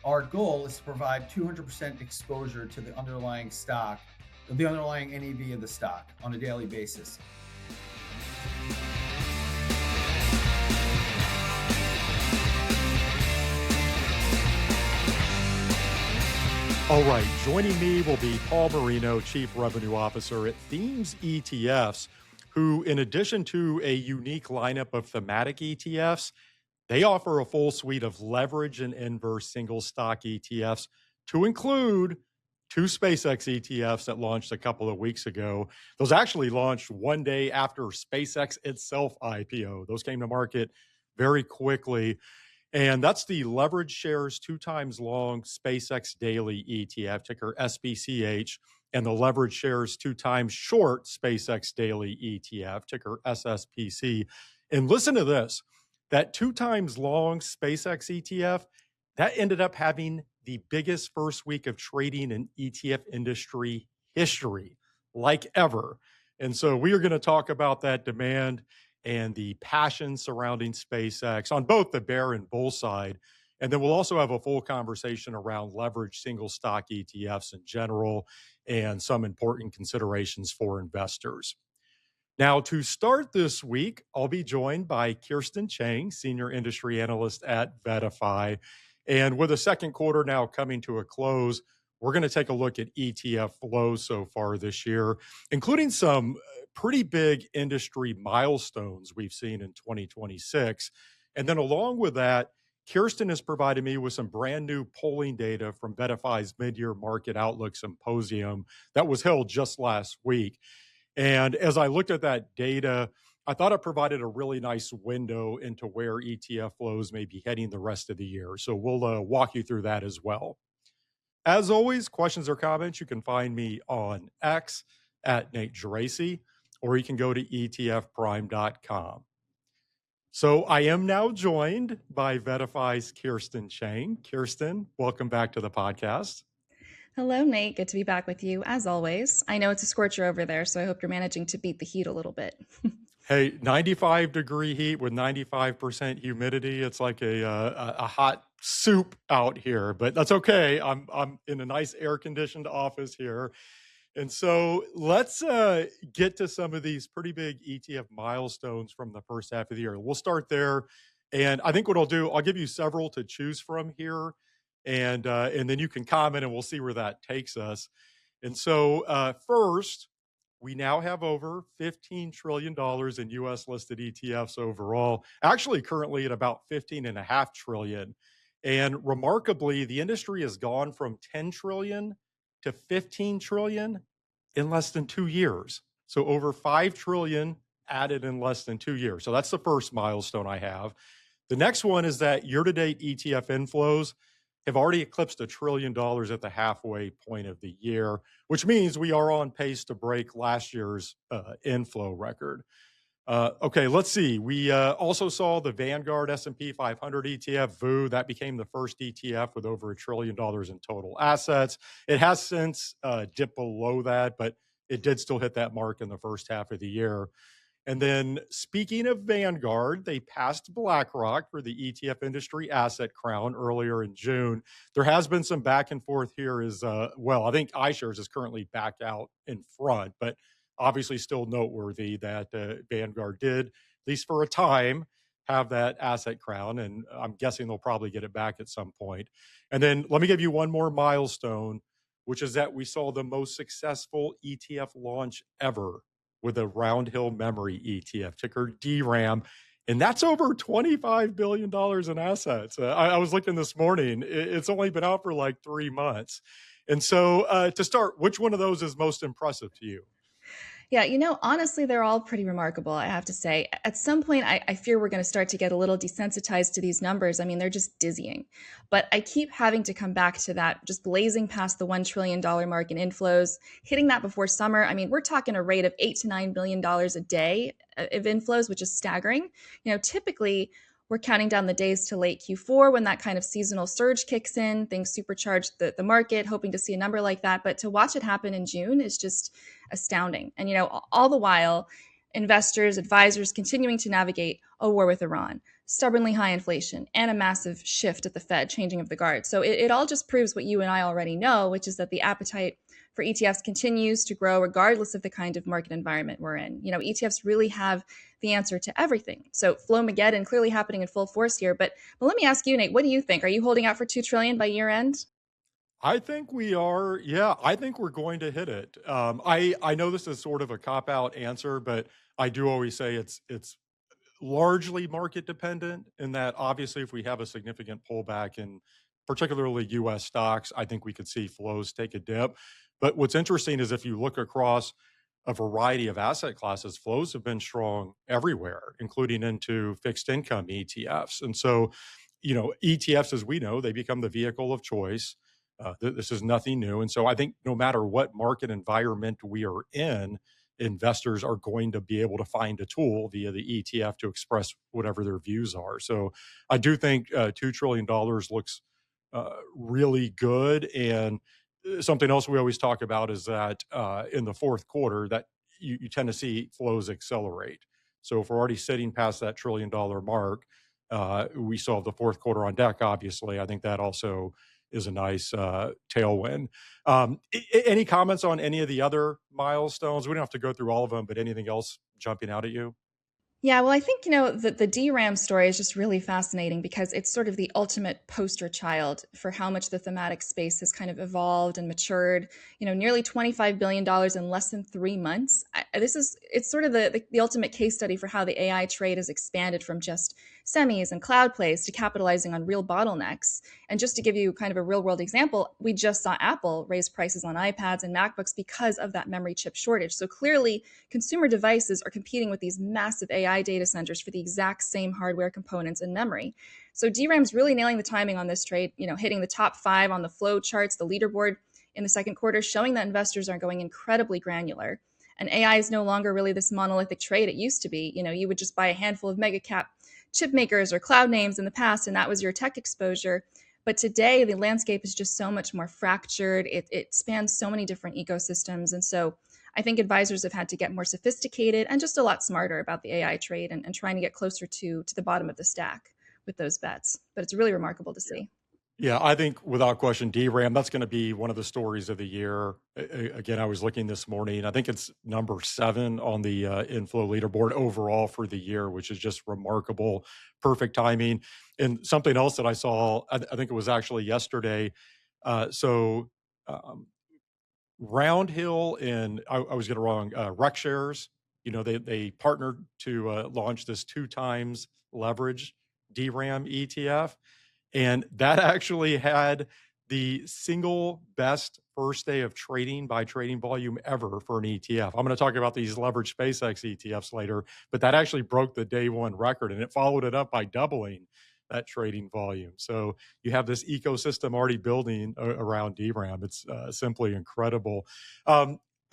Our goal is to provide 200% exposure to the underlying stock, the underlying NAV of the stock on a daily basis. All right, joining me will be Paul Marino, Chief Revenue Officer at Themes ETFs, who, in addition to a unique lineup of thematic ETFs, they offer a full suite of leverage and inverse single stock ETFs to include two SpaceX ETFs that launched a couple of weeks ago. Those actually launched one day after SpaceX itself IPO. Those came to market very quickly. And that's the leverage shares 2 times long SpaceX Daily ETF, ticker SPCH, and the leverage shares 2 times short SpaceX Daily ETF, ticker SSPC. And listen to this, that 2 times long SpaceX ETF, that ended up having the biggest first week of trading in ETF industry history, like ever. And so we are going to talk about that demand and the passion surrounding SpaceX on both the bear and bull side. And then we'll also have a full conversation around leveraged single stock ETFs in general and some important considerations for investors. Now, to start this week, I'll be joined by Kirsten Chang, Senior Industry Analyst at VettaFi. And with the second quarter now coming to a close, we're going to take a look at ETF flows so far this year, including some pretty big industry milestones we've seen in 2026. And then along with that, Kirsten has provided me with some brand new polling data from VettaFi's Mid-Year Market Outlook Symposium that was held just last week. And as I looked at that data, I thought it provided a really nice window into where ETF flows may be heading the rest of the year. So we'll walk you through that as well. As always, questions or comments, you can find me on X at Nate Geraci, or you can go to etfprime.com. So I am now joined by VettaFi's Kirsten Chang. Kirsten, welcome back to the podcast. Hello, Nate. Good to be back with you, as always. I know it's a scorcher over there, so I hope you're managing to beat the heat a little bit. Hey, 95-degree heat with 95% humidity. It's like a hot soup out here, but that's okay. I'm in a nice air-conditioned office here. And so let's get to some of these pretty big ETF milestones from the first half of the year. We'll start there. And I think what I'll do, I'll give you several to choose from here. And then you can comment and we'll see where that takes us. And so first, we now have over $15 trillion in U.S. listed ETFs overall, actually currently at about $15.5 trillion. And remarkably, the industry has gone from $10 trillion to $15 trillion in less than 2 years. So over $5 trillion added in less than 2 years. So that's the first milestone I have. The next one is that year-to-date ETF inflows have already eclipsed $1 trillion at the halfway point of the year, which means we are on pace to break last year's inflow record. Okay, let's see. We also saw the Vanguard S&P 500 ETF, VOO. That became the first ETF with over $1 trillion in total assets. It has since dipped below that, but it did still hit that mark in the first half of the year. And then speaking of Vanguard, they passed BlackRock for the ETF industry asset crown earlier in June. There has been some back and forth here as well. I think iShares is currently back out in front, but obviously still noteworthy that Vanguard did, at least for a time, have that asset crown. And I'm guessing they'll probably get it back at some point. And then let me give you one more milestone, which is that we saw the most successful ETF launch ever with a Round Hill Memory ETF, ticker DRAM. And that's over $25 billion in assets. I was looking this morning. It's only been out for like 3 months. And so to start, which one of those is most impressive to you? Yeah, honestly, they're all pretty remarkable, I have to say. At some point, I fear we're going to start to get a little desensitized to these numbers. I mean, they're just dizzying. But I keep having to come back to that, just blazing past the $1 trillion mark in inflows, hitting that before summer. I mean, we're talking a rate of $8 to $9 billion a day of inflows, which is staggering. Typically, we're counting down the days to late Q4 when that kind of seasonal surge kicks in, things supercharge the market, hoping to see a number like that. But to watch it happen in June is just astounding. And, all the while, investors, advisors continuing to navigate a war with Iran, stubbornly high inflation, and a massive shift at the Fed, changing of the guard. So it all just proves what you and I already know, which is that the appetite for ETFs continues to grow regardless of the kind of market environment we're in. ETFs really have the answer to everything. So Flowmageddon clearly happening in full force here. But let me ask you, Nate, what do you think? Are you holding out for 2 trillion by year end? I think we are. Yeah, I think we're going to hit it. I know this is sort of a cop out answer, but I do always say it's largely market dependent in that obviously if we have a significant pullback in particularly US stocks, I think we could see flows take a dip. But what's interesting is if you look across a variety of asset classes, flows have been strong everywhere, including into fixed income ETFs. And so, ETFs, as we know, they become the vehicle of choice. This is nothing new. And so I think no matter what market environment we are in, investors are going to be able to find a tool via the ETF to express whatever their views are. So I do think $2 trillion looks really good. And something else we always talk about is that in the fourth quarter that you tend to see flows accelerate. So if we're already sitting past that $1 trillion mark, we still have the fourth quarter on deck, obviously. I think that also is a nice tailwind. Any comments on any of the other milestones? We don't have to go through all of them, but anything else jumping out at you? Yeah, well, I think, the DRAM story is just really fascinating because it's sort of the ultimate poster child for how much the thematic space has kind of evolved and matured. Nearly $25 billion in less than 3 months. It's sort of the ultimate case study for how the AI trade has expanded from just semis and cloud plays to capitalizing on real bottlenecks. And just to give you kind of a real world example, we just saw Apple raise prices on iPads and MacBooks because of that memory chip shortage. So clearly, consumer devices are competing with these massive AI data centers for the exact same hardware components and memory. So DRAM's really nailing the timing on this trade, hitting the top 5 on the flow charts, the leaderboard in the second quarter, showing that investors are going incredibly granular. And AI is no longer really this monolithic trade it used to be. You would just buy a handful of mega cap chip makers or cloud names in the past, and that was your tech exposure. But today, the landscape is just so much more fractured. It spans so many different ecosystems. And so I think advisors have had to get more sophisticated and just a lot smarter about the AI trade and trying to get closer to the bottom of the stack with those bets. But it's really remarkable to see. Yeah, I think without question, DRAM, that's going to be one of the stories of the year. Again, I was looking this morning. I think it's number 7 on the inflow leaderboard overall for the year, which is just remarkable, perfect timing. And something else that I saw, I think it was actually yesterday. So Roundhill and I was getting it wrong, RecShares, they partnered to launch this 2 times leverage DRAM ETF. And that actually had the single best first day of trading by trading volume ever for an ETF. I'm going to talk about these leveraged SpaceX ETFs later, but that actually broke the day one record and it followed it up by doubling that trading volume. So you have this ecosystem already building around DRAM. It's simply incredible.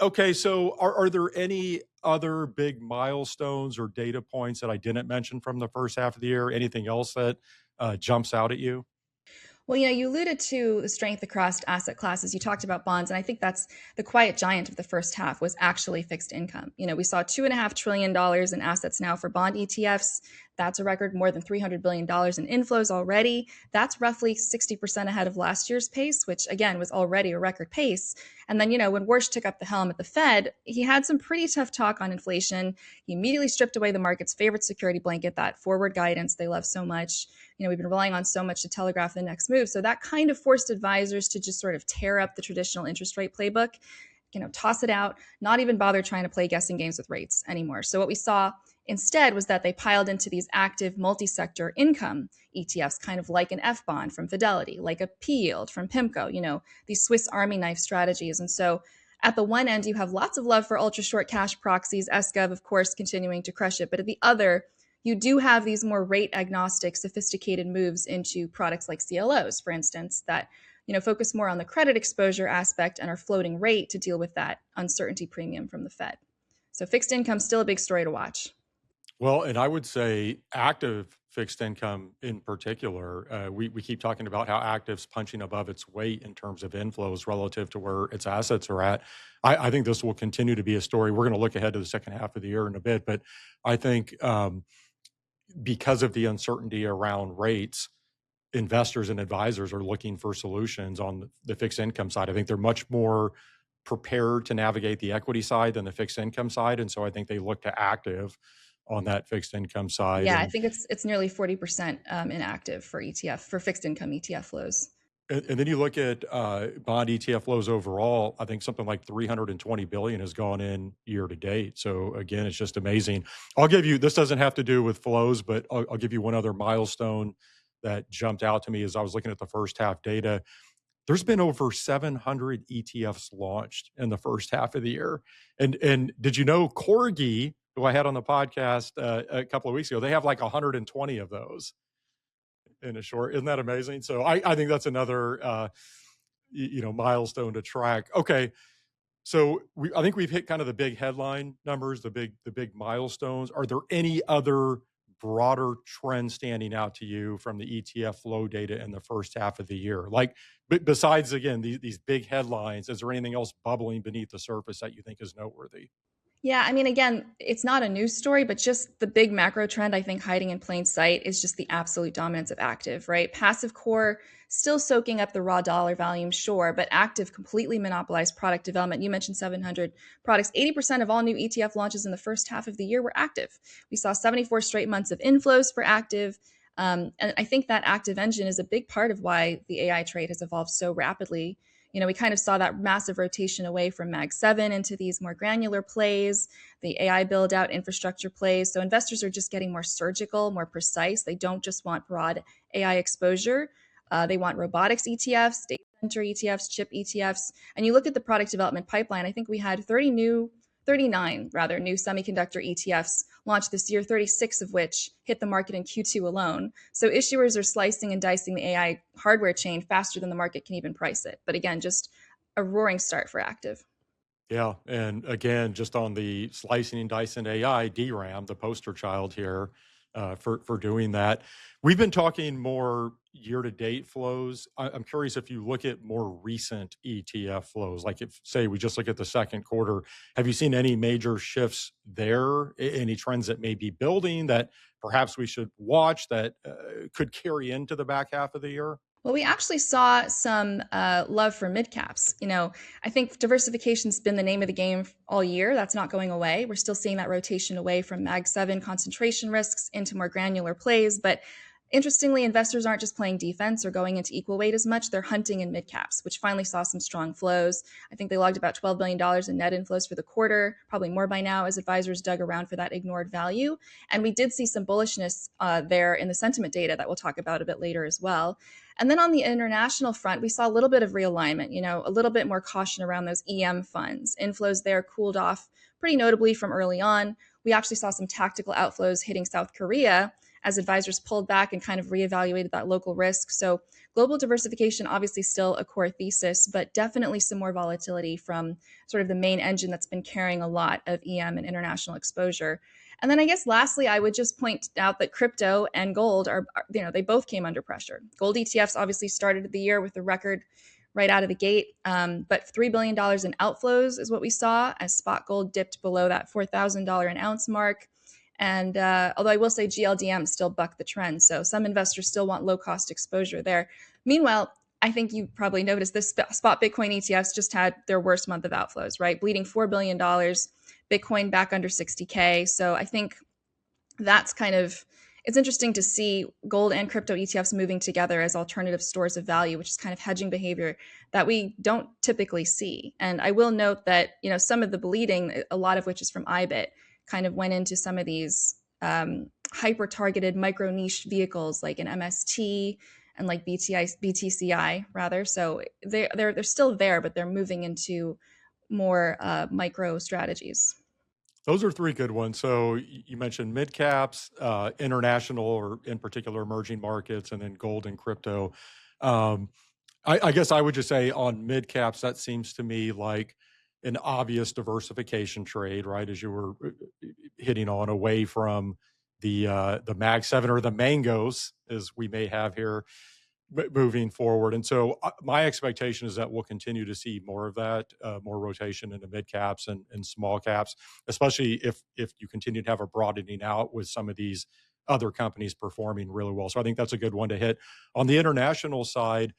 Okay, so are there any other big milestones or data points that I didn't mention from the first half of the year? Anything else that jumps out at you? Well, you alluded to the strength across asset classes. You talked about bonds, and I think that's the quiet giant of the first half was actually fixed income. We saw $2.5 trillion in assets now for bond ETFs. That's a record, more than $300 billion in inflows already. That's roughly 60% ahead of last year's pace, which again was already a record pace. And then, when Warsh took up the helm at the Fed, he had some pretty tough talk on inflation. He immediately stripped away the market's favorite security blanket, that forward guidance they love so much. We've been relying on so much to telegraph the next move. So that kind of forced advisors to just sort of tear up the traditional interest rate playbook, toss it out, not even bother trying to play guessing games with rates anymore. So what we saw instead was that they piled into these active multi-sector income ETFs, kind of like an F bond from Fidelity, like a P yield from PIMCO, these Swiss Army knife strategies. And so at the one end, you have lots of love for ultra short cash proxies, SGov, of course, continuing to crush it. But at the other, you do have these more rate agnostic, sophisticated moves into products like CLOs, for instance, that focus more on the credit exposure aspect and are floating rate to deal with that uncertainty premium from the Fed. So fixed income still a big story to watch. Well, and I would say active fixed income in particular, we keep talking about how active's punching above its weight in terms of inflows relative to where its assets are at. I think this will continue to be a story. We're going to look ahead to the second half of the year in a bit, but I think because of the uncertainty around rates, investors and advisors are looking for solutions on the fixed income side. I think they're much more prepared to navigate the equity side than the fixed income side. And so I think they look to active on that fixed income side. Yeah, I think it's nearly 40% inactive for for fixed income ETF flows. And then you look at bond ETF flows overall. I think something like 320 billion has gone in year to date. So again, it's just amazing. I'll give you, this doesn't have to do with flows, but I'll give you one other milestone that jumped out to me as I was looking at the first half data. There's been over 700 ETFs launched in the first half of the year. And did you know Corgi, who I had on the podcast a couple of weeks ago, they have like 120 of those in a short. Isn't that amazing? So I think that's another milestone to track. Okay, so I think we've hit kind of the big headline numbers, the big milestones. Are there any other broader trends standing out to you from the ETF flow data in the first half of the year? Like, besides again these big headlines, is there anything else bubbling beneath the surface that you think is noteworthy? Yeah, I mean, again, it's not a news story, but just the big macro trend, I think, hiding in plain sight is just the absolute dominance of active, right? Passive core still soaking up the raw dollar volume, sure, but active completely monopolized product development. You mentioned 700 products. 80% of all new ETF launches in the first half of the year were active. We saw 74 straight months of inflows for active. And I think that active engine is a big part of why the AI trade has evolved so rapidly. We kind of saw that massive rotation away from Mag 7 into these more granular plays, the AI build out infrastructure plays. So investors are just getting more surgical, more precise. They don't just want broad AI exposure. They want robotics ETFs, data center ETFs, chip ETFs. And you look at the product development pipeline, I think we had 39 new semiconductor ETFs launched this year, 36 of which hit the market in Q2 alone. So issuers are slicing and dicing the AI hardware chain faster than the market can even price it. But again, just a roaring start for active. Yeah, and again, just on the slicing and dicing AI, DRAM, the poster child here for doing that. We've been talking more year-to-date flows. I'm curious if you look at more recent ETF flows, like if, say, we just look at the second quarter, have you seen any major shifts there? Any trends that may be building that perhaps we should watch that could carry into the back half of the year? Well, we actually saw some love for mid caps. I think diversification's been the name of the game all year. That's not going away. We're still seeing that rotation away from Mag 7 concentration risks into more granular plays. But interestingly, investors aren't just playing defense or going into equal weight as much. They're hunting in mid caps, which finally saw some strong flows. I think they logged about $12 billion in net inflows for the quarter, probably more by now as advisors dug around for that ignored value. And we did see some bullishness there in the sentiment data that we'll talk about a bit later as well. And then on the international front, we saw a little bit of realignment, a little bit more caution around those EM funds. Inflows there cooled off pretty notably from early on. We actually saw some tactical outflows hitting South Korea as advisors pulled back and kind of reevaluated that local risk. So global diversification, obviously still a core thesis, but definitely some more volatility from sort of the main engine that's been carrying a lot of EM and international exposure. And then I guess lastly, I would just point out that crypto and gold are they both came under pressure. Gold ETFs obviously started the year with a record right out of the gate, but $3 billion in outflows is what we saw as spot gold dipped below that $4,000 an ounce mark. And although I will say GLDM still bucked the trend, so some investors still want low-cost exposure there. Meanwhile, I think you probably noticed this spot Bitcoin ETFs just had their worst month of outflows, right? Bleeding $4 billion, Bitcoin back under 60K. So I think that's it's interesting to see gold and crypto ETFs moving together as alternative stores of value, which is kind of hedging behavior that we don't typically see. And I will note that, some of the bleeding, a lot of which is from IBIT, kind of went into some of these hyper-targeted micro niche vehicles like an MST and like BTCI rather. So they're still there, but they're moving into more micro strategies. Those are three good ones. So you mentioned mid caps, international, or in particular emerging markets, and then gold and crypto. I guess I would just say on mid caps, that seems to me like an obvious diversification trade, right? As you were hitting on, away from the Mag 7 or the mangoes, as we may have here, moving forward. And so my expectation is that we'll continue to see more of that, more rotation into mid caps and small caps, especially if you continue to have a broadening out with some of these other companies performing really well. So I think that's a good one to hit. On the international side,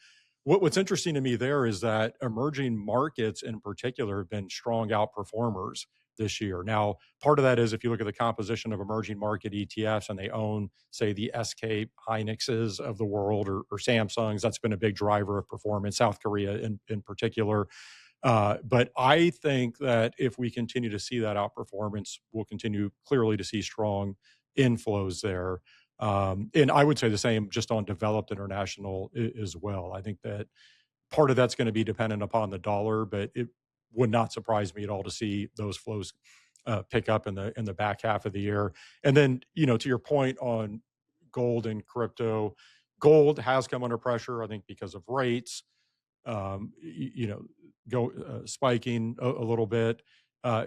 what's interesting to me there is that emerging markets in particular have been strong outperformers this year. Now, part of that is if you look at the composition of emerging market ETFs and they own, say, the SK Hynixes of the world or Samsungs, that's been a big driver of performance, South Korea in particular. But I think that if we continue to see that outperformance, we'll continue clearly to see strong inflows there. And I would say the same just on developed international as well. I think that part of that's going to be dependent upon the dollar, but it would not surprise me at all to see those flows pick up in the back half of the year. And then, to your point on gold and crypto, gold has come under pressure, I think, because of rates. Go spiking a little bit. Uh,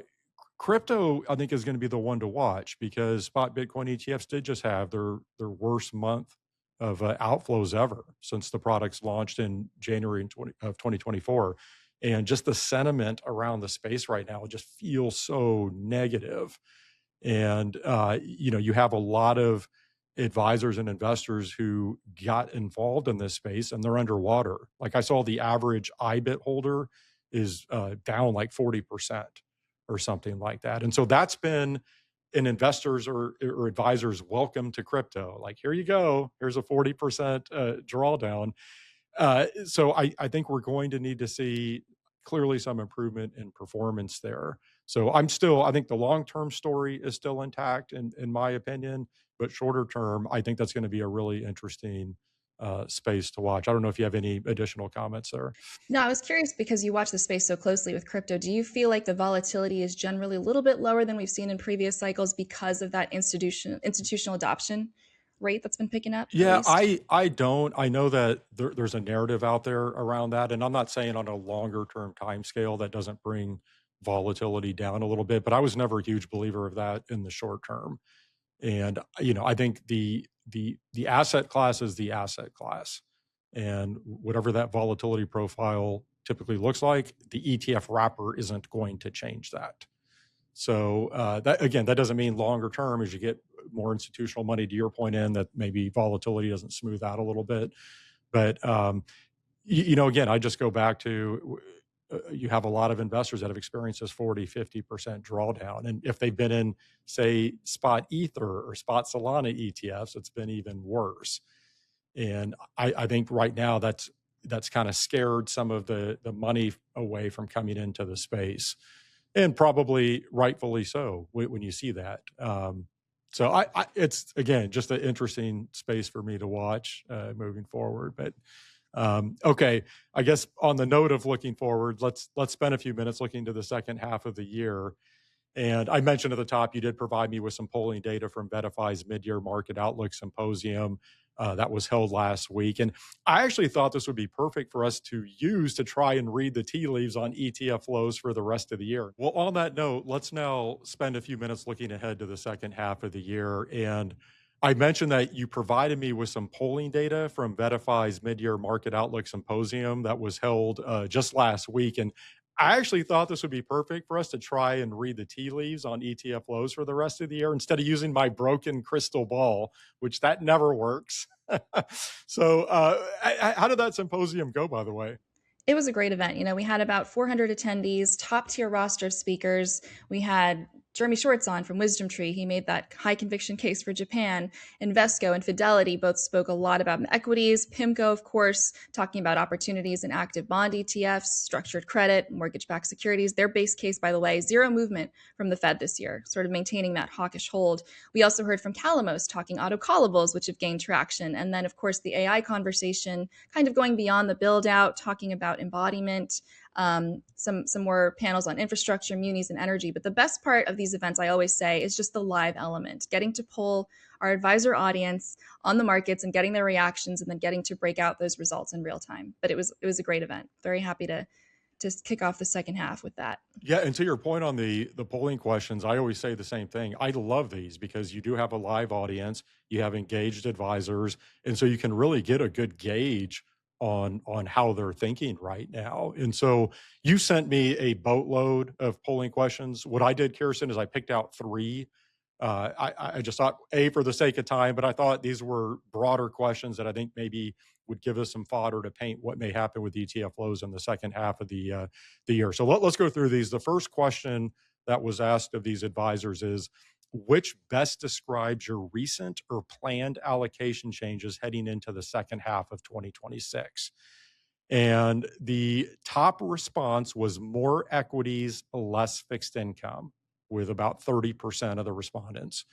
Crypto, I think, is going to be the one to watch because spot Bitcoin ETFs did just have their worst month of outflows ever since the products launched in January of 2024. And just the sentiment around the space right now just feels so negative. And, you have a lot of advisors and investors who got involved in this space and they're underwater. Like I saw the average IBIT holder is down like 40% or something like that. And so that's been an investor's or advisor's welcome to crypto. Like, here you go. Here's a 40% drawdown. So I think we're going to need to see clearly some improvement in performance there. So I think the long-term story is still intact in my opinion, but shorter term, I think that's going to be a really interesting space to watch. I don't know if you have any additional comments there. No, I was curious because you watch the space so closely with crypto. Do you feel like the volatility is generally a little bit lower than we've seen in previous cycles because of that institutional adoption rate that's been picking up? Yeah, I don't. I know that there's a narrative out there around that, and I'm not saying on a longer term time scale that doesn't bring volatility down a little bit, but I was never a huge believer of that in the short term. And I think the asset class is the asset class, and whatever that volatility profile typically looks like, the ETF wrapper isn't going to change that. So that doesn't mean longer term as you get more institutional money, to your point, in that maybe volatility doesn't smooth out a little bit. But again, I just go back to you have a lot of investors that have experienced this 40-50% drawdown, and if they've been in, say, spot Ether or spot Solana ETFs, it's been even worse. And I think right now that's kind of scared some of the money away from coming into the space. And probably rightfully so when you see that. So it's, again, just an interesting space for me to watch moving forward. But okay, I guess on the note of looking forward, let's spend a few minutes looking to the second half of the year. And I mentioned at the top, you did provide me with some polling data from VettaFi's mid-year market outlook symposium that was held last week. And I actually thought this would be perfect for us to use to try and read the tea leaves on ETF flows for the rest of the year. Well, on that note, let's now spend a few minutes looking ahead to the second half of the year. And I mentioned that you provided me with some polling data from VettaFi's mid-year market outlook symposium that was held just last week. And I actually thought this would be perfect for us to try and read the tea leaves on ETF flows for the rest of the year instead of using my broken crystal ball, which that never works. So how did that symposium go, by the way? It was a great event. We had about 400 attendees, top tier roster of speakers. We had Jeremy Schwartz on from Wisdom Tree. He made that high conviction case for Japan. Invesco and Fidelity both spoke a lot about equities. PIMCO, of course, talking about opportunities in active bond ETFs, structured credit, mortgage-backed securities. Their base case, by the way, zero movement from the Fed this year, sort of maintaining that hawkish hold. We also heard from Calamos talking auto-callables, which have gained traction. And then, of course, the AI conversation, kind of going beyond the build-out, talking about embodiment, some more panels on infrastructure, munis, and energy. But the best part of these events, I always say, is just the live element, getting to pull our advisor audience on the markets and getting their reactions and then getting to break out those results in real time. But it was a great event. Very happy to kick off the second half with that. Yeah, and to your point on the polling questions, I always say the same thing. I love these because you do have a live audience, you have engaged advisors, and so you can really get a good gauge on how they're thinking right now. And so you sent me a boatload of polling questions. What I did, Kirsten, is I picked out 3 I just thought, for the sake of time, but I thought these were broader questions that I think maybe would give us some fodder to paint what may happen with ETF flows in the second half of the year. So let's go through these. The first question that was asked of these advisors is, which best describes your recent or planned allocation changes heading into the second half of 2026? And the top response was more equities, less fixed income, with about 30% of the respondents.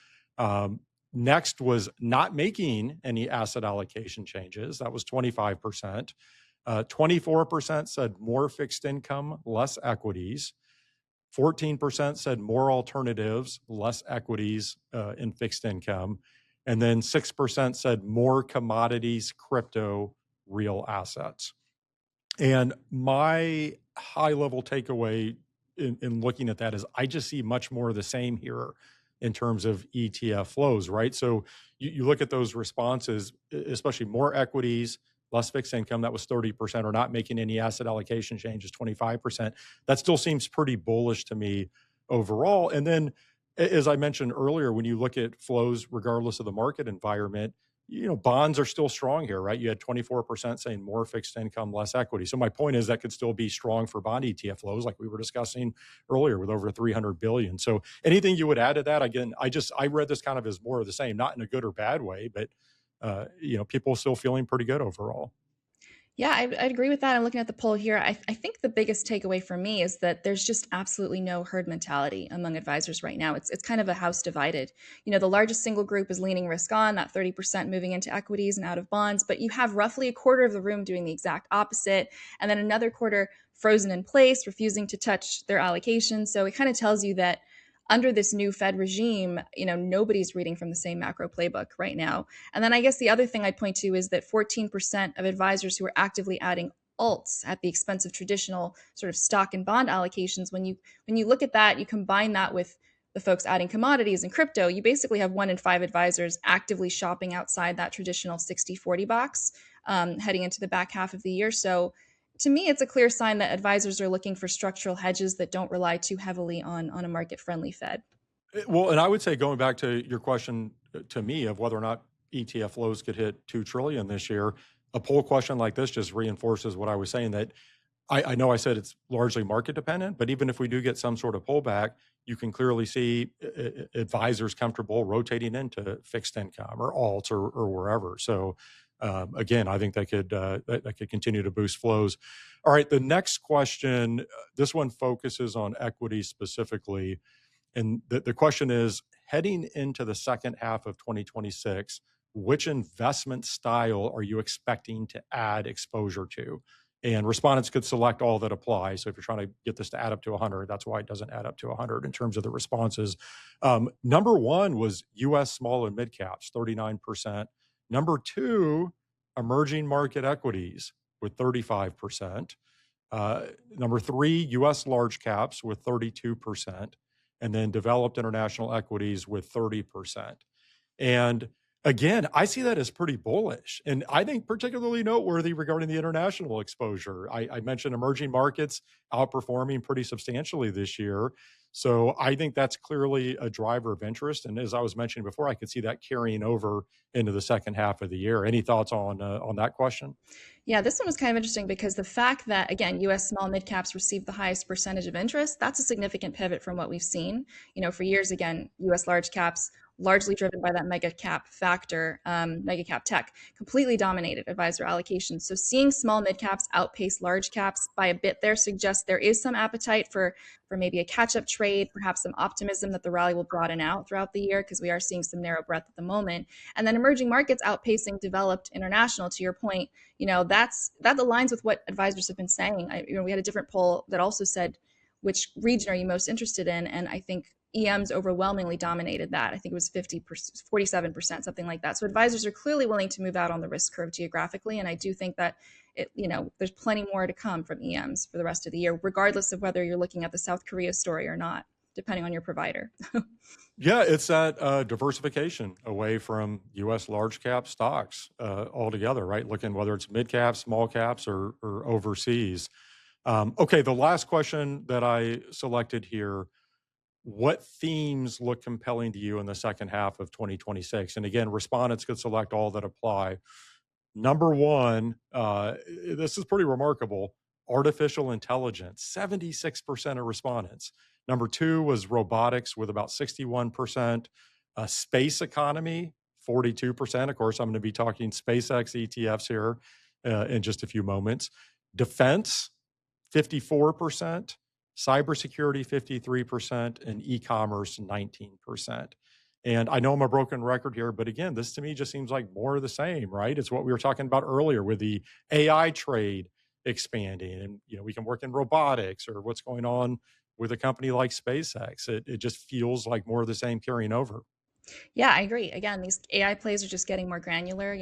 Next was not making any asset allocation changes. That was 25%. 24% said more fixed income, less equities. 14% said more alternatives, less equities in fixed income. And then 6% said more commodities, crypto, real assets. And my high level takeaway in looking at that is I just see much more of the same here in terms of ETF flows, right? So you look at those responses, especially more equities, less fixed income, that was 30%, or not making any asset allocation changes, 25%. That still seems pretty bullish to me overall. And then, as I mentioned earlier, when you look at flows, regardless of the market environment, bonds are still strong here, right? You had 24% saying more fixed income, less equity. So my point is that could still be strong for bond ETF flows, like we were discussing earlier, with over 300 billion. So anything you would add to that? Again, I read this kind of as more of the same, not in a good or bad way, but people still feeling pretty good overall. Yeah, I'd agree with that. I'm looking at the poll here. I think the biggest takeaway for me is that there's just absolutely no herd mentality among advisors right now. It's kind of a house divided. The largest single group is leaning risk on, that 30% moving into equities and out of bonds, but you have roughly a quarter of the room doing the exact opposite, and then another quarter frozen in place, refusing to touch their allocation. So it kind of tells you that under this new Fed regime, nobody's reading from the same macro playbook right now. And then I guess the other thing I'd point to is that 14% of advisors who are actively adding alts at the expense of traditional sort of stock and bond allocations, when you look at that, you combine that with the folks adding commodities and crypto, you basically have 1 in 5 advisors actively shopping outside that traditional 60-40 box heading into the back half of the year. So to me, it's a clear sign that advisors are looking for structural hedges that don't rely too heavily on a market-friendly Fed. Well, and I would say, going back to your question to me of whether or not ETF flows could hit 2 trillion this year, a poll question like this just reinforces what I was saying, that I know I said it's largely market dependent, but even if we do get some sort of pullback, you can clearly see advisors comfortable rotating into fixed income or alts or wherever. So again, I think that could continue to boost flows. All right, the next question, this one focuses on equity specifically. And the question is, heading into the second half of 2026, which investment style are you expecting to add exposure to? And respondents could select all that apply. So if you're trying to get this to add up to 100, that's why it doesn't add up to 100 in terms of the responses. Number one was U.S. small and mid caps, 39%. Number two, emerging market equities with 35%. Number three, U.S. large caps with 32%. And then developed international equities with 30%. And again, I see that as pretty bullish. And I think particularly noteworthy regarding the international exposure. I mentioned emerging markets outperforming pretty substantially this year. So I think that's clearly a driver of interest. And as I was mentioning before, I could see that carrying over into the second half of the year. Any thoughts on that question? Yeah, this one was kind of interesting because the fact that, again, US small mid caps received the highest percentage of interest, that's a significant pivot from what we've seen. For years, again, US large caps, largely driven by that mega cap factor, mega cap tech, completely dominated advisor allocations. So seeing small mid caps outpace large caps by a bit there suggests there is some appetite for maybe a catch-up trade, perhaps some optimism that the rally will broaden out throughout the year, because we are seeing some narrow breadth at the moment. And then emerging markets outpacing developed international, to your point, that aligns with what advisors have been saying. We had a different poll that also said, which region are you most interested in? And I think EMs overwhelmingly dominated that. I think it was 47%, something like that. So advisors are clearly willing to move out on the risk curve geographically. And I do think that there's plenty more to come from EMs for the rest of the year, regardless of whether you're looking at the South Korea story or not, depending on your provider. Yeah, it's that diversification away from U.S. large cap stocks altogether, right? Looking whether it's mid caps, small caps, or overseas. Okay, the last question that I selected here what themes look compelling to you in the second half of 2026? And again, respondents could select all that apply. Number one, this is pretty remarkable, artificial intelligence, 76% of respondents. Number two was robotics with about 61%, space economy, 42%. Of course, I'm going to be talking SpaceX ETFs here in just a few moments. Defense, 54%, cybersecurity, 53%, and e-commerce, 19%. And I know I'm a broken record here, but again, this to me just seems like more of the same, right? It's what we were talking about earlier with the AI trade expanding, and we can work in robotics or what's going on with a company like SpaceX. It just feels like more of the same carrying over. Yeah, I agree. Again, these AI plays are just getting more granular.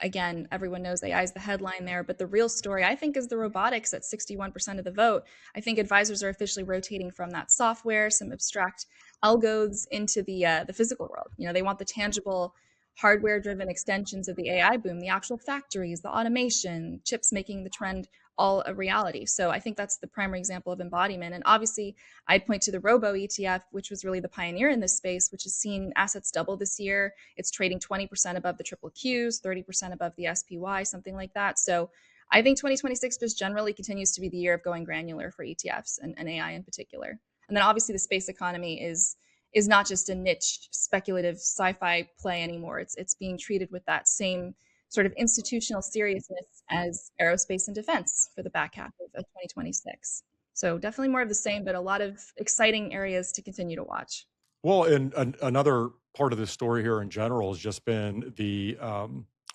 Again, everyone knows AI is the headline there, but the real story, I think, is the robotics at 61% of the vote. I think advisors are officially rotating from that software, some abstract algos, into the physical world. They want the tangible, hardware-driven extensions of the AI boom, the actual factories, the automation, chips making the trend all a reality. So I think that's the primary example of embodiment. And obviously, I'd point to the Robo ETF, which was really the pioneer in this space, which has seen assets double this year. It's trading 20% above the triple Qs, 30% above the SPY, something like that. So I think 2026 just generally continues to be the year of going granular for ETFs and AI in particular. And then obviously the space economy is not just a niche speculative sci-fi play anymore. It's being treated with that same sort of institutional seriousness as aerospace and defense for the back half of 2026. So definitely more of the same, but a lot of exciting areas to continue to watch. Well, and another part of this story here in general has just been the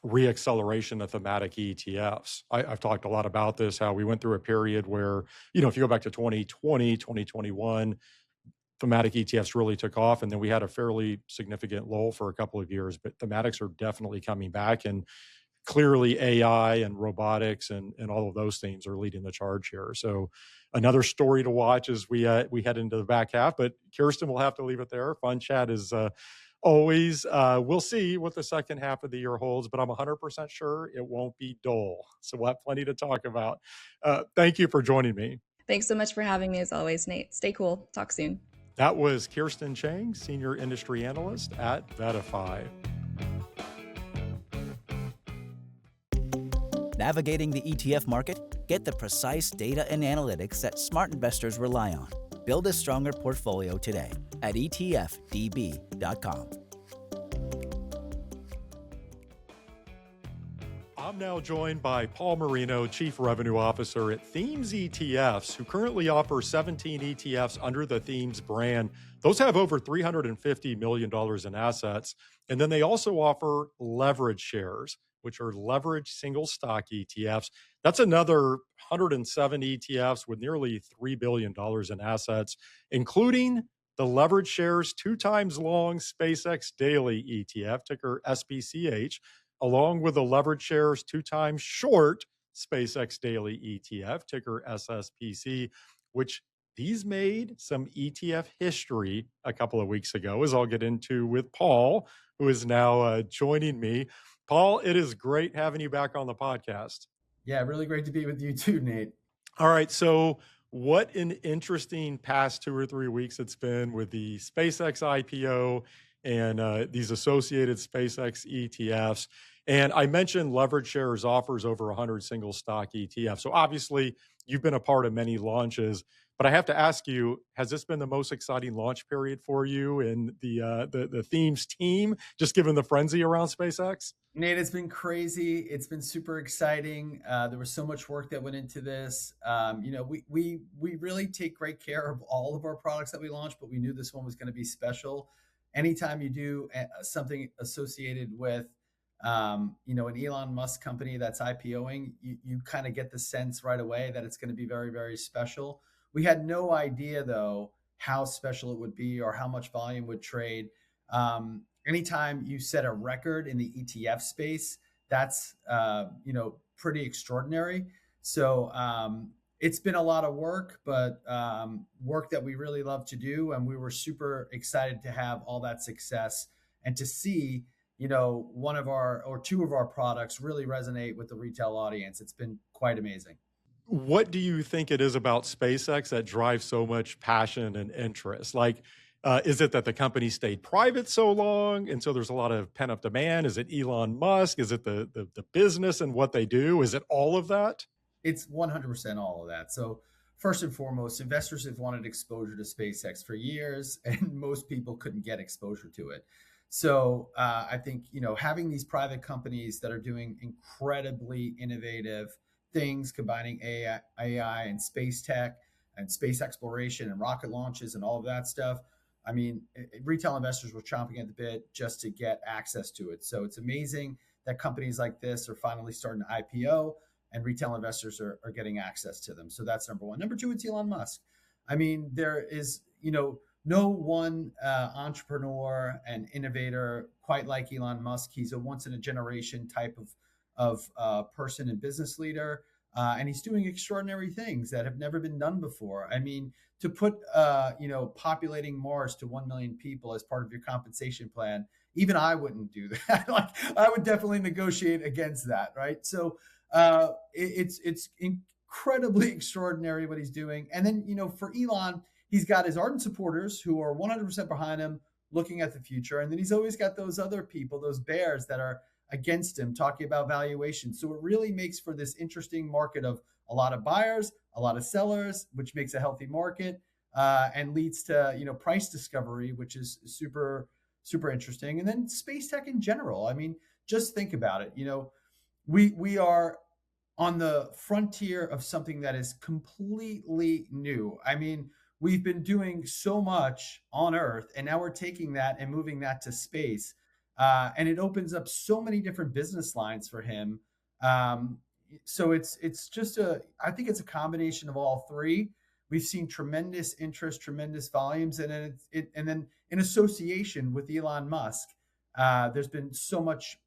reacceleration of thematic ETFs. I've talked a lot about this, how we went through a period where, if you go back to 2020, 2021, thematic ETFs really took off, and then we had a fairly significant lull for a couple of years, but thematics are definitely coming back, and clearly AI and robotics and all of those themes are leading the charge here. So another story to watch as we head into the back half, but Kirsten, will have to leave it there. Fun chat is always. We'll see what the second half of the year holds, but I'm 100% sure it won't be dull. So we'll have plenty to talk about. Thank you for joining me. Thanks so much for having me as always, Nate. Stay cool. Talk soon. That was Kirsten Chang, Senior Industry Analyst at VettaFi. Navigating the ETF market? Get the precise data and analytics that smart investors rely on. Build a stronger portfolio today at etfdb.com. I'm now joined by Paul Marino, Chief Revenue Officer at Themes ETFs, who currently offers 17 ETFs under the Themes brand. Those have over $350 million in assets. And then they also offer leverage shares, which are leveraged single stock ETFs. That's another 107 ETFs with nearly $3 billion in assets, including the leverage shares 2 times long SPCX Daily ETF, ticker SPCH, along with the leverage shares 2 times short SpaceX Daily ETF, ticker SSPC, which these made some ETF history a couple of weeks ago, as I'll get into with Paul, who is now joining me. Paul, it is great having you back on the podcast. Yeah, really great to be with you too, Nate. All right, so what an interesting past 2 or 3 weeks it's been with the SpaceX IPO and these associated SpaceX ETFs. And I mentioned leverage shares offers over 100 single stock ETFs. So obviously you've been a part of many launches, but I have to ask you, has this been the most exciting launch period for you and the Themes team, just given the frenzy around SpaceX? Nate, it's been crazy. It's been super exciting. There was so much work that went into this. We really take great care of all of our products that we launch, but we knew this one was going to be special. Anytime you do something associated with an Elon Musk company that's IPOing, you kind of get the sense right away that it's going to be very, very special. We had no idea, though, how special it would be or how much volume would trade. Anytime you set a record in the ETF space, that's pretty extraordinary. So it's been a lot of work, but work that we really love to do, and we were super excited to have all that success and to see one of our or 2 of our products really resonate with the retail audience. It's been quite amazing. What do you think it is about SpaceX that drives so much passion and interest? Like, Is it that the company stayed private so long, and so there's a lot of pent up demand? Is it Elon Musk? Is it the business and what they do? Is it all of that? It's 100% all of that. So first and foremost, investors have wanted exposure to SpaceX for years, and most people couldn't get exposure to it. So I think having these private companies that are doing incredibly innovative things, combining AI and space tech and space exploration and rocket launches and all of that stuff. I mean, retail investors were chomping at the bit just to get access to it. So it's amazing that companies like this are finally starting to IPO and retail investors are getting access to them. So that's number one. Number two, it's Elon Musk. I mean, there is, no one entrepreneur and innovator quite like Elon Musk. He's a once in a generation type of person and business leader. And he's doing extraordinary things that have never been done before. I mean, to put, populating Mars to 1 million people as part of your compensation plan, even I wouldn't do that. Like, I would definitely negotiate against that, right? So it's incredibly extraordinary what he's doing. And then, for Elon, he's got his ardent supporters who are 100% behind him, looking at the future. And then he's always got those other people, those bears that are against him, talking about valuation. So it really makes for this interesting market of a lot of buyers, a lot of sellers, which makes a healthy market and leads to, price discovery, which is super, super interesting. And then space tech in general. I mean, just think about it. We are on the frontier of something that is completely new. I mean, we've been doing so much on Earth, and now we're taking that and moving that to space. And it opens up so many different business lines for him. So it's just I think it's a combination of all three. We've seen tremendous interest, tremendous volumes, and then in association with Elon Musk, there's been so much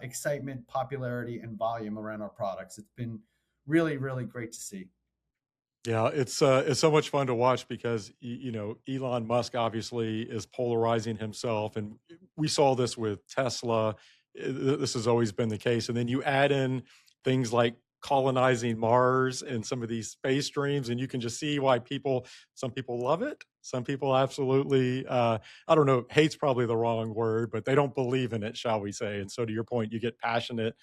excitement, popularity, and volume around our products. It's been really, really great to see. Yeah, it's so much fun to watch because Elon Musk obviously is polarizing himself, and we saw this with Tesla. This has always been the case, and then you add in things like colonizing Mars and some of these space dreams, and you can just see why some people love it, some people absolutely, I don't know, hate's probably the wrong word, but they don't believe in it, shall we say? And so, to your point, you get passionate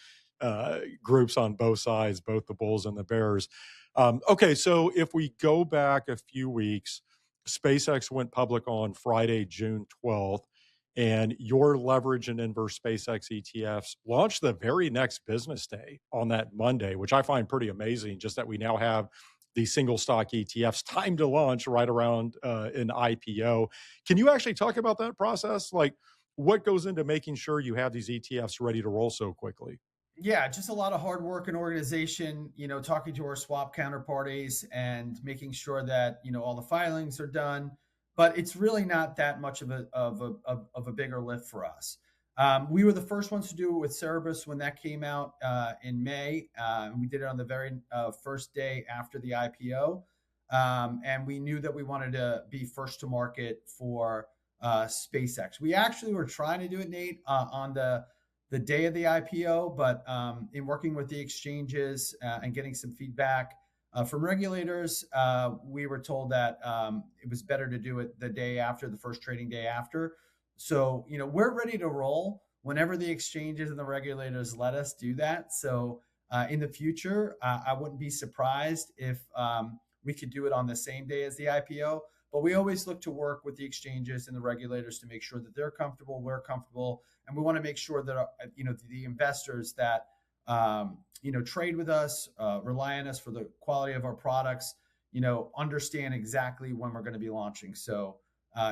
groups on both sides, both the bulls and the bears. Okay, so if we go back a few weeks, SpaceX went public on Friday, June 12th, and your leverage and inverse SpaceX ETFs launched the very next business day on that Monday, which I find pretty amazing, just that we now have these single stock ETFs timed to launch right around an IPO. Can you actually talk about that process? Like, what goes into making sure you have these ETFs ready to roll so quickly? Yeah, just a lot of hard work and organization, talking to our swap counterparties and making sure that, all the filings are done. But it's really not that much of a bigger lift for us. We were the first ones to do it with Cerberus when that came out in May. We did it on the very first day after the IPO. And we knew that we wanted to be first to market for SpaceX. We actually were trying to do it, Nate, on the day of the IPO, but in working with the exchanges and getting some feedback from regulators, we were told that it was better to do it the day after, the first trading day after. So, we're ready to roll whenever the exchanges and the regulators let us do that. So in the future, I wouldn't be surprised if we could do it on the same day as the IPO. But we always look to work with the exchanges and the regulators to make sure that they're comfortable, we're comfortable, and we want to make sure that the investors that trade with us, rely on us for the quality of our products, understand exactly when we're going to be launching. So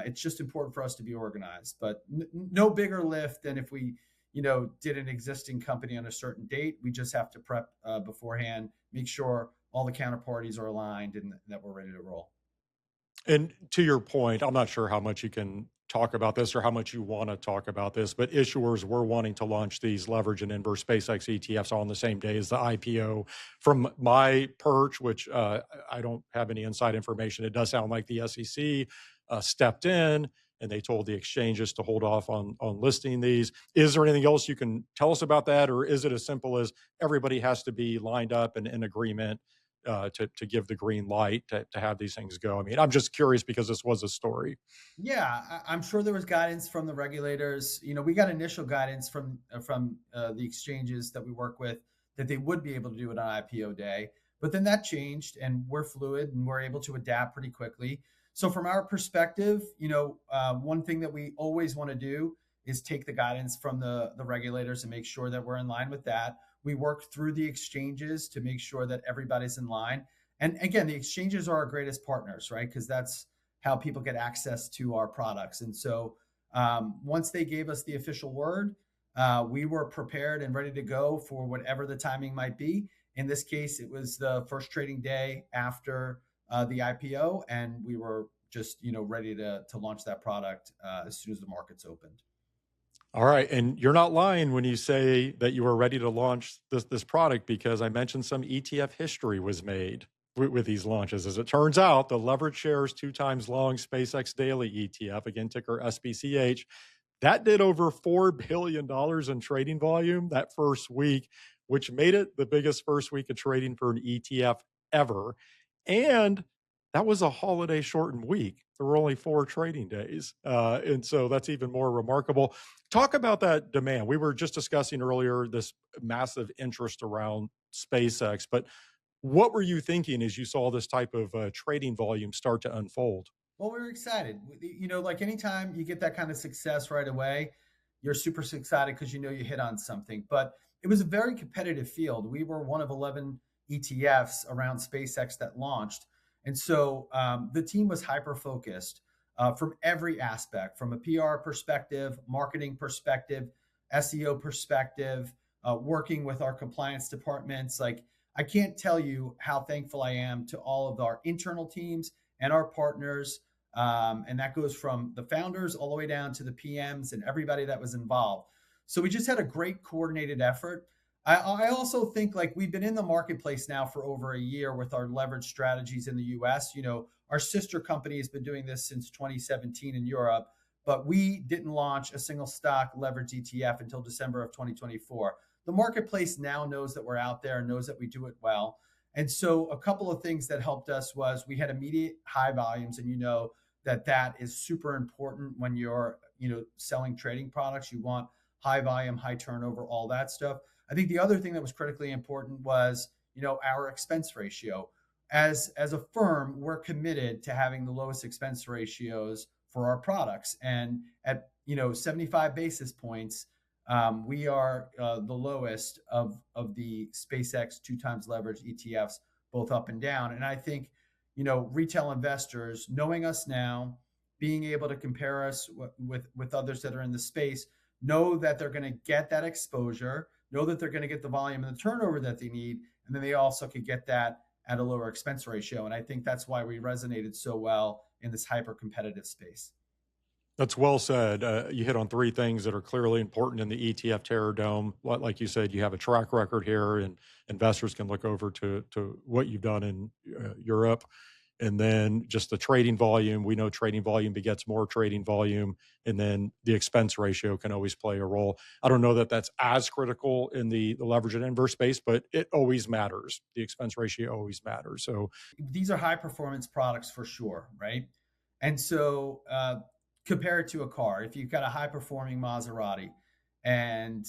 it's just important for us to be organized, but no bigger lift than if we did an existing company on a certain date. We just have to prep beforehand, make sure all the counterparties are aligned and that we're ready to roll. And to your point, I'm not sure how much you can talk about this or how much you want to talk about this, but issuers were wanting to launch these leverage and inverse SpaceX ETFs on the same day as the IPO. From my perch, which I don't have any inside information, it does sound like the SEC stepped in and they told the exchanges to hold off on listing these. Is there anything else you can tell us about that? Or is it as simple as everybody has to be lined up and in agreement to give the green light to have these things go. I mean, I'm just curious because this was a story. Yeah, I'm sure there was guidance from the regulators. We got initial guidance from the exchanges that we work with that they would be able to do it on IPO day, but then that changed, and we're fluid and we're able to adapt pretty quickly. So from our perspective, one thing that we always want to do is take the guidance from the regulators and make sure that we're in line with that. We work through the exchanges to make sure that everybody's in line. And again, the exchanges are our greatest partners, right? Because that's how people get access to our products. And so once they gave us the official word, we were prepared and ready to go for whatever the timing might be. In this case, it was the first trading day after the IPO, and we were just ready to launch that product as soon as the markets opened. All right, and you're not lying when you say that you were ready to launch this product, because I mentioned some ETF history was made with these launches. As it turns out, the leverage shares 2x Long SPCX Daily ETF, again ticker SPCH, that did over $4 billion in trading volume that first week, which made it the biggest first week of trading for an ETF ever. And that was a holiday shortened week. There were only 4 trading days. And so that's even more remarkable. Talk about that demand. We were just discussing earlier this massive interest around SpaceX, but what were you thinking as you saw this type of trading volume start to unfold? Well, we were excited. Like anytime you get that kind of success right away, you're super excited because you hit on something. But it was a very competitive field. We were one of 11 ETFs around SpaceX that launched. And so the team was hyper focused from every aspect, from a PR perspective, marketing perspective, SEO perspective, working with our compliance departments. Like, I can't tell you how thankful I am to all of our internal teams and our partners. And that goes from the founders all the way down to the PMs and everybody that was involved. So we just had a great coordinated effort. I also think, like, we've been in the marketplace now for over a year with our leverage strategies in the US. Our sister company has been doing this since 2017 in Europe, but we didn't launch a single stock leverage ETF until December of 2024. The marketplace now knows that we're out there and knows that we do it well. And so a couple of things that helped us was we had immediate high volumes, and that is super important when you're selling trading products. You want high volume, high turnover, all that stuff. I think the other thing that was critically important was our expense ratio. As a firm, we're committed to having the lowest expense ratios for our products, and at 75 basis points, we are the lowest of the SpaceX 2x leverage ETFs, both up and down. And I think retail investors, knowing us now, being able to compare us with others that are in the space, know that they're going to get that exposure, know that they're going to get the volume and the turnover that they need, and then they also could get that at a lower expense ratio. And I think that's why we resonated so well in this hyper competitive space. That's well said. You hit on 3 things that are clearly important in the ETF Terror Dome. Like you said, you have a track record here, and investors can look over to what you've done in Europe. And then just the trading volume. We know trading volume begets more trading volume. And then the expense ratio can always play a role. I don't know that that's as critical in the leverage and inverse space, but it always matters. The expense ratio always matters. So these are high performance products for sure, right? And so compare it to a car. If you've got a high performing Maserati, and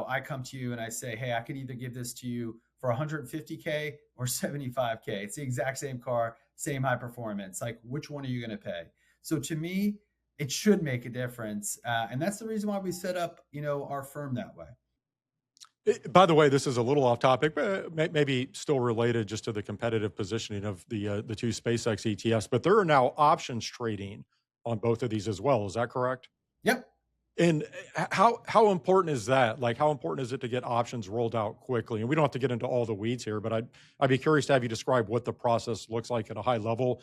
I come to you and I say, hey, I could either give this to you for 150K or 75K. It's the exact same car, same high performance. Like, which one are you going to pay? So to me, it should make a difference. And that's the reason why we set up, our firm that way. By the way, this is a little off topic, but maybe still related just to the competitive positioning of the 2 SpaceX ETFs, but there are now options trading on both of these as well. Is that correct? Yep. And how important is that? Like, how important is it to get options rolled out quickly? And we don't have to get into all the weeds here, but I'd be curious to have you describe what the process looks like at a high level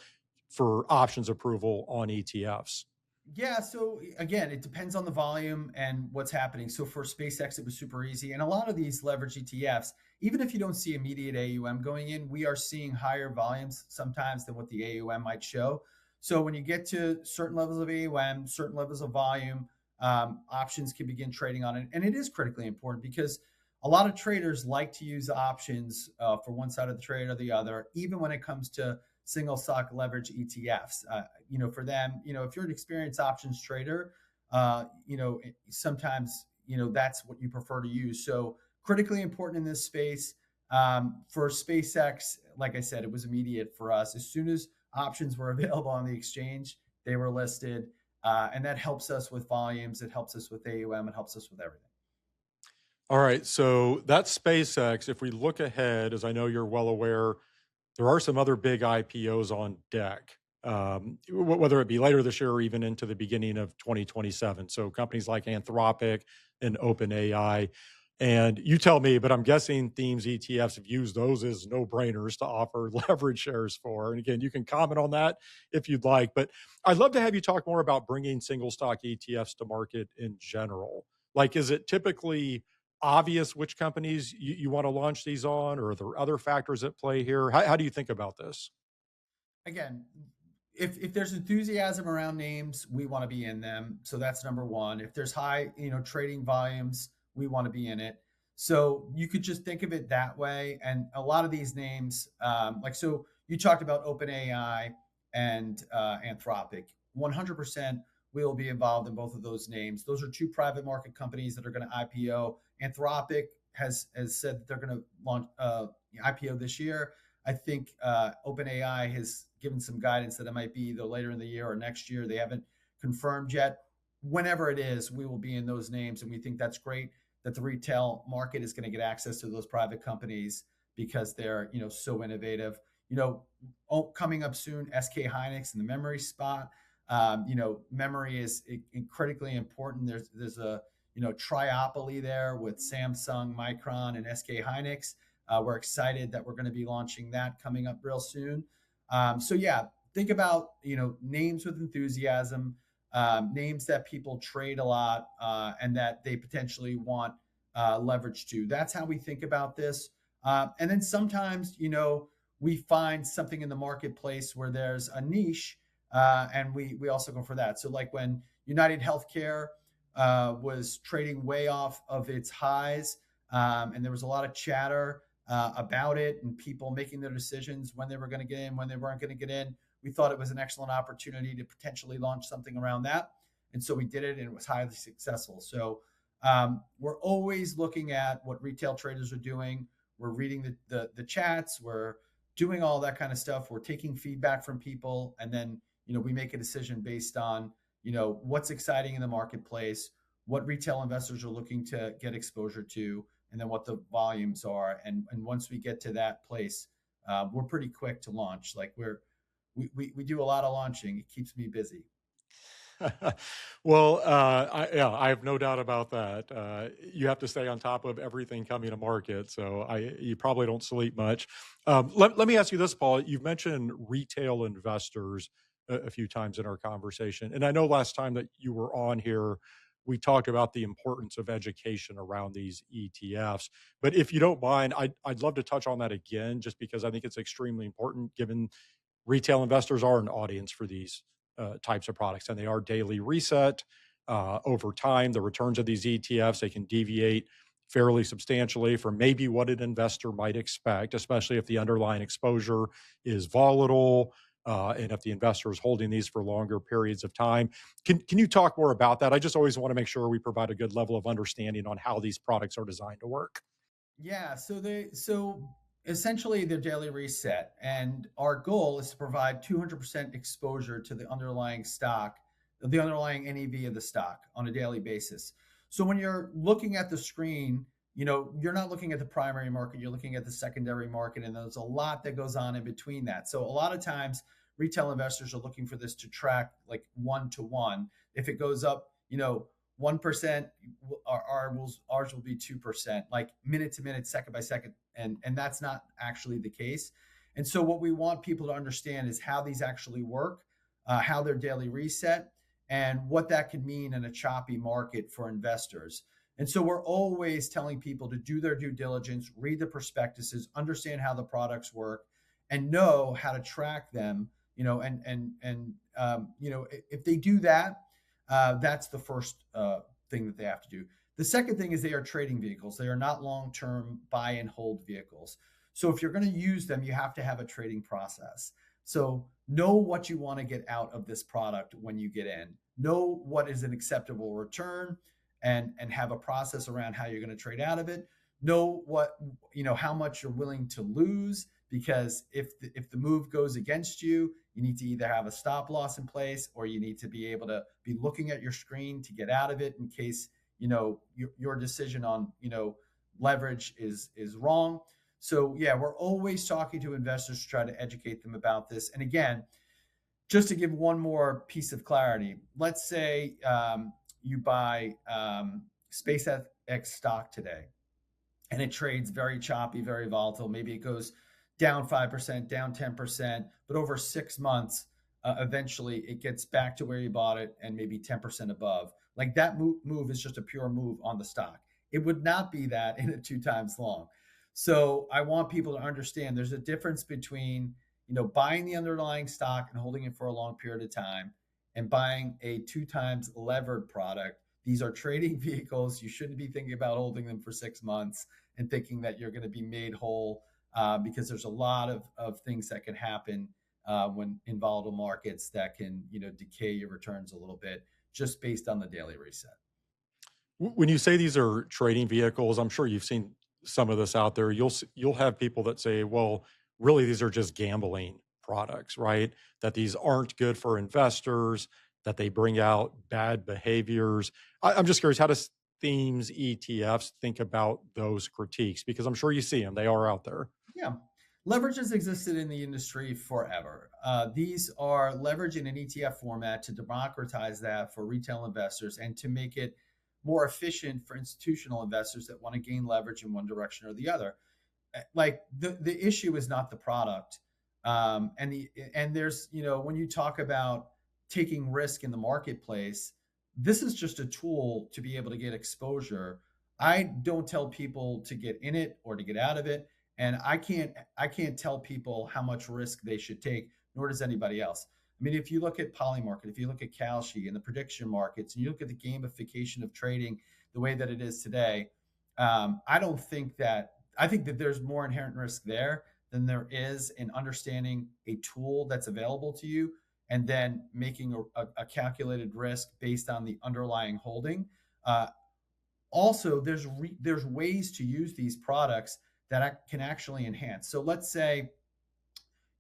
for options approval on ETFs. Yeah. So again, it depends on the volume and what's happening. So for SpaceX, it was super easy. And a lot of these leverage ETFs, even if you don't see immediate AUM going in, we are seeing higher volumes sometimes than what the AUM might show. So when you get to certain levels of AUM, certain levels of volume, options can begin trading on it. And it is critically important because a lot of traders like to use options for one side of the trade or the other, even when it comes to single stock leverage ETFs. For them, if you're an experienced options trader, sometimes, that's what you prefer to use. So critically important in this space. For SpaceX, like I said, it was immediate for us. As soon as options were available on the exchange, they were listed. And that helps us with volumes. It helps us with AUM. It helps us with everything. All right. So that's SpaceX. If we look ahead, as I know you're well aware, there are some other big IPOs on deck, whether it be later this year or even into the beginning of 2027. So companies like Anthropic and OpenAI. And you tell me, but I'm guessing Themes ETFs have used those as no-brainers to offer leverage shares for. And again, you can comment on that if you'd like. But I'd love to have you talk more about bringing single stock ETFs to market in general. Like, is it typically obvious which companies you want to launch these on, or are there other factors at play here? How do you think about this? Again, if there's enthusiasm around names, we want to be in them. So that's number one. If there's high, trading volumes, we want to be in it. So you could just think of it that way. And a lot of these names, so you talked about OpenAI and Anthropic. 100% we will be involved in both of those names. Those are two private market companies that are going to IPO. Anthropic has said that they're going to launch IPO this year. I think OpenAI has given some guidance that it might be either later in the year or next year. They haven't confirmed yet. Whenever it is, we will be in those names, and we think that's great that the retail market is going to get access to those private companies because they're so innovative. Coming up soon, SK Hynix in the memory spot. Memory is critically important. There's a triopoly there with Samsung, Micron, and SK Hynix. We're excited that we're going to be launching that coming up real soon. Think about names with enthusiasm, names that people trade a lot, and that they potentially want leverage to. That's how we think about this. And then sometimes we find something in the marketplace where there's a niche, and we also go for that. So like when United Healthcare was trading way off of its highs, and there was a lot of chatter about it and people making their decisions when they were going to get in, when they weren't going to get in. We thought it was an excellent opportunity to potentially launch something around that. And so we did it, and it was highly successful. So we're always looking at what retail traders are doing. We're reading the chats. We're doing all that kind of stuff. We're taking feedback from people. And then, we make a decision based on, what's exciting in the marketplace, what retail investors are looking to get exposure to, and then what the volumes are. And once we get to that place, we're pretty quick to launch. Like we do a lot of launching. It keeps me busy. Well, I have no doubt about that. You have to stay on top of everything coming to market, so you probably don't sleep much. Let me ask you this, Paul. You've mentioned retail investors a few times in our conversation, and I know last time that you were on here, we talked about the importance of education around these ETFs. But if you don't mind, I'd love to touch on that again, just because I think it's extremely important, given retail investors are an audience for these types of products, and they are daily reset over time. The returns of these ETFs, they can deviate fairly substantially from maybe what an investor might expect, especially if the underlying exposure is volatile and if the investor is holding these for longer periods of time. Can you talk more about that? I just always want to make sure we provide a good level of understanding on how these products are designed to work. Yeah, so essentially they're daily reset, and our goal is to provide 200% exposure to the underlying stock, the underlying NAV of the stock on a daily basis. So when you're looking at the screen, you're not looking at the primary market, you're looking at the secondary market, and there's a lot that goes on in between that. So a lot of times retail investors are looking for this to track like 1-to-1. If it goes up, 1%, ours will be 2%, like minute to minute, second by second. And that's not actually the case. And so what we want people to understand is how these actually work, how they're daily reset, and what that could mean in a choppy market for investors. And so we're always telling people to do their due diligence, read the prospectuses, understand how the products work, and know how to track them. If they do that, that's the first thing that they have to do. The second thing is they are trading vehicles. They are not long-term buy and hold vehicles. So if you're going to use them, you have to have a trading process. So know what you want to get out of this product when you get in. Know what is an acceptable return and have a process around how you're going to trade out of it. Know what, how much you're willing to lose, because if the move goes against you, you need to either have a stop loss in place, or you need to be able to be looking at your screen to get out of it in case your decision on leverage is wrong. So yeah, we're always talking to investors to try to educate them about this. And again, just to give one more piece of clarity, let's say you buy SpaceX stock today, and it trades very choppy, very volatile. Maybe it goes down 5%, down 10%, but over 6 months, eventually it gets back to where you bought it and maybe 10% above. Like that move is just a pure move on the stock. It would not be that in a 2 times long. So I want people to understand there's a difference between buying the underlying stock and holding it for a long period of time, and buying a 2 times levered product. These are trading vehicles. You shouldn't be thinking about holding them for 6 months and thinking that you're going to be made whole, because there's a lot of things that can happen when in volatile markets that can decay your returns a little bit just based on the daily reset. When you say these are trading vehicles, I'm sure you've seen some of this out there. You'll have people that say, well, really these are just gambling products, right? That these aren't good for investors, that they bring out bad behaviors. I'm just curious, how does Themes ETFs think about those critiques? Because I'm sure you see them, they are out there. Yeah. Leverage has existed in the industry forever. These are leverage in an ETF format to democratize that for retail investors and to make it more efficient for institutional investors that want to gain leverage in one direction or the other. Like the issue is not the product. And there's, when you talk about taking risk in the marketplace, this is just a tool to be able to get exposure. I don't tell people to get in it or to get out of it. And I can't tell people how much risk they should take, nor does anybody else. I mean, if you look at Polymarket, if you look at Kalshi and the prediction markets, and you look at the gamification of trading the way that it is today, I think that there's more inherent risk there than there is in understanding a tool that's available to you and then making a calculated risk based on the underlying holding. Also, there's ways to use these products that can actually enhance. So let's say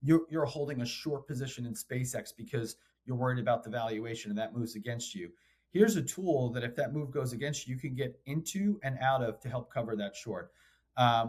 you're holding a short position in SpaceX because you're worried about the valuation and that moves against you. Here's a tool that if that move goes against you, you can get into and out of to help cover that short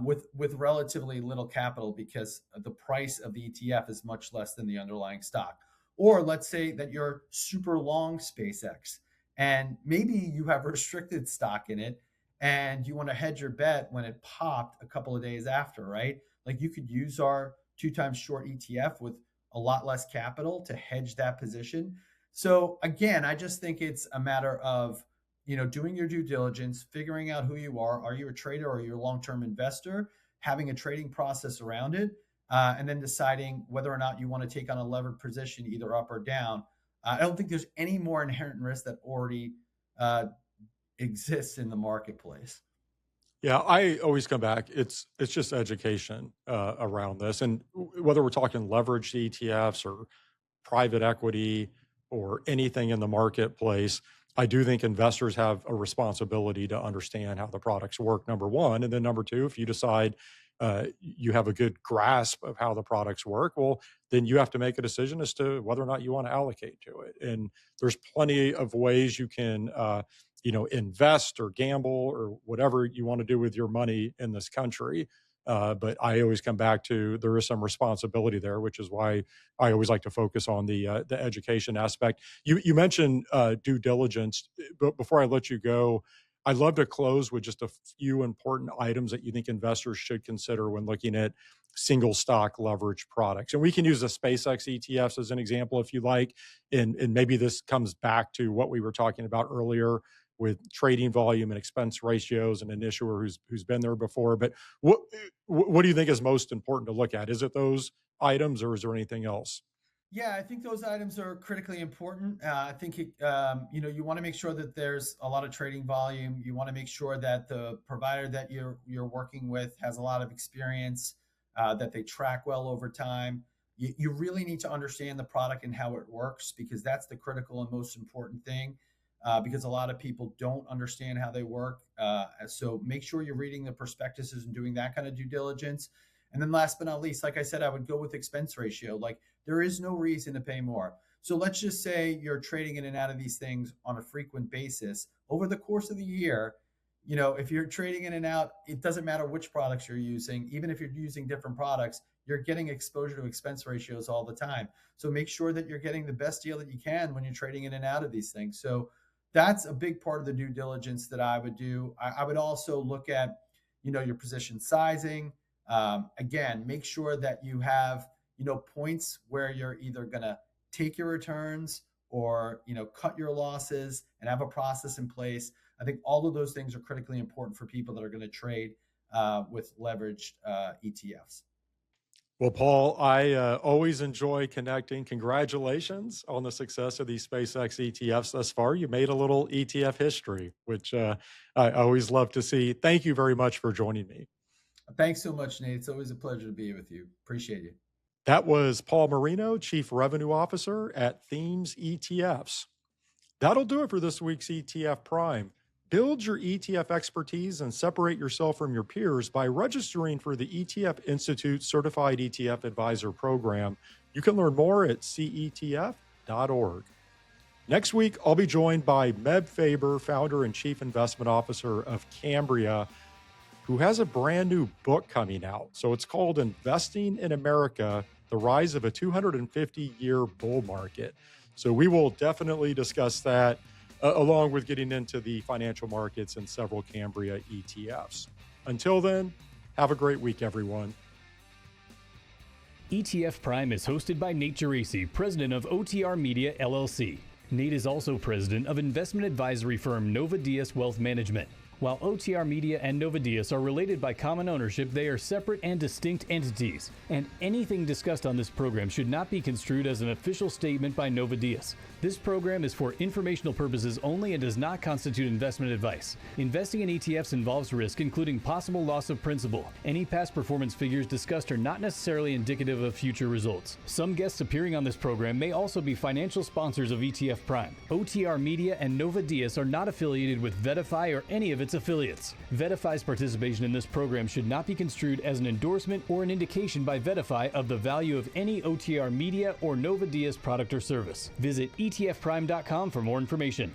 with relatively little capital, because the price of the ETF is much less than the underlying stock. Or let's say that you're super long SpaceX and maybe you have restricted stock in it and you want to hedge your bet when it popped a couple of days after, right? Like you could use our 2 times short ETF with a lot less capital to hedge that position. So again, I just think it's a matter of, doing your due diligence, figuring out who you are. Are you a trader or are you a long-term investor? Having a trading process around it, and then deciding whether or not you want to take on a levered position, either up or down. I don't think there's any more inherent risk that already exists in the marketplace. Yeah, I always come back. It's just education around this, and whether we're talking leveraged ETFs or private equity or anything in the marketplace, I do think investors have a responsibility to understand how the products work, number one. And then number two, if you decide you have a good grasp of how the products work, well, then you have to make a decision as to whether or not you want to allocate to it. And there's plenty of ways you can, invest or gamble or whatever you want to do with your money in this country. But I always come back to there is some responsibility there, which is why I always like to focus on the education aspect. You mentioned due diligence, but before I let you go, I'd love to close with just a few important items that you think investors should consider when looking at single stock leverage products. And we can use the SpaceX ETFs as an example if you like. And maybe this comes back to what we were talking about earlier with trading volume and expense ratios and an issuer who's been there before. But what do you think is most important to look at? Is it those items or is there anything else? Yeah, I think those items are critically important. I think you want to make sure that there's a lot of trading volume. You want to make sure that the provider that you're working with has a lot of experience, that they track well over time. You really need to understand the product and how it works, because that's the critical and most important thing. Because a lot of people don't understand how they work. So make sure you're reading the prospectuses and doing that kind of due diligence. And then last but not least, like I said, I would go with expense ratio. Like, there is no reason to pay more. So let's just say you're trading in and out of these things on a frequent basis over the course of the year. If you're trading in and out, it doesn't matter which products you're using. Even if you're using different products, you're getting exposure to expense ratios all the time. So make sure that you're getting the best deal that you can when you're trading in and out of these things. So that's a big part of the due diligence that I would do. I would also look at, your position sizing. Again, make sure that you have, points where you're either going to take your returns or, cut your losses, and have a process in place. I think all of those things are critically important for people that are going to trade with leveraged ETFs. Well, Paul, I always enjoy connecting. Congratulations on the success of these SpaceX ETFs thus far. You made a little ETF history, which I always love to see. Thank you very much for joining me. Thanks so much, Nate. It's always a pleasure to be with you. Appreciate you. That was Paul Marino, Chief Revenue Officer at Themes ETFs. That'll do it for this week's ETF Prime. Build your ETF expertise and separate yourself from your peers by registering for the ETF Institute Certified ETF Advisor Program. You can learn more at cetf.org. Next week, I'll be joined by Meb Faber, Founder and Chief Investment Officer of Cambria, who has a brand new book coming out. So it's called Investing in America, The Rise of a 250-Year Bull Market. So we will definitely discuss that, along with getting into the financial markets and several Cambria ETFs. Until then, have a great week, everyone. ETF Prime is hosted by Nate Geraci, president of OTR Media, LLC. Nate is also president of investment advisory firm Nova Diaz Wealth Management. While OTR Media and Nova Diaz are related by common ownership, they are separate and distinct entities, and anything discussed on this program should not be construed as an official statement by Nova Diaz. This program is for informational purposes only and does not constitute investment advice. Investing in ETFs involves risk, including possible loss of principal. Any past performance figures discussed are not necessarily indicative of future results. Some guests appearing on this program may also be financial sponsors of ETF Prime. OTR Media and Nova Diaz are not affiliated with VettaFi or any of its affiliates. VettaFi's participation in this program should not be construed as an endorsement or an indication by VettaFi of the value of any OTR Media or Nova Diaz product or service. Visit etfprime.com for more information.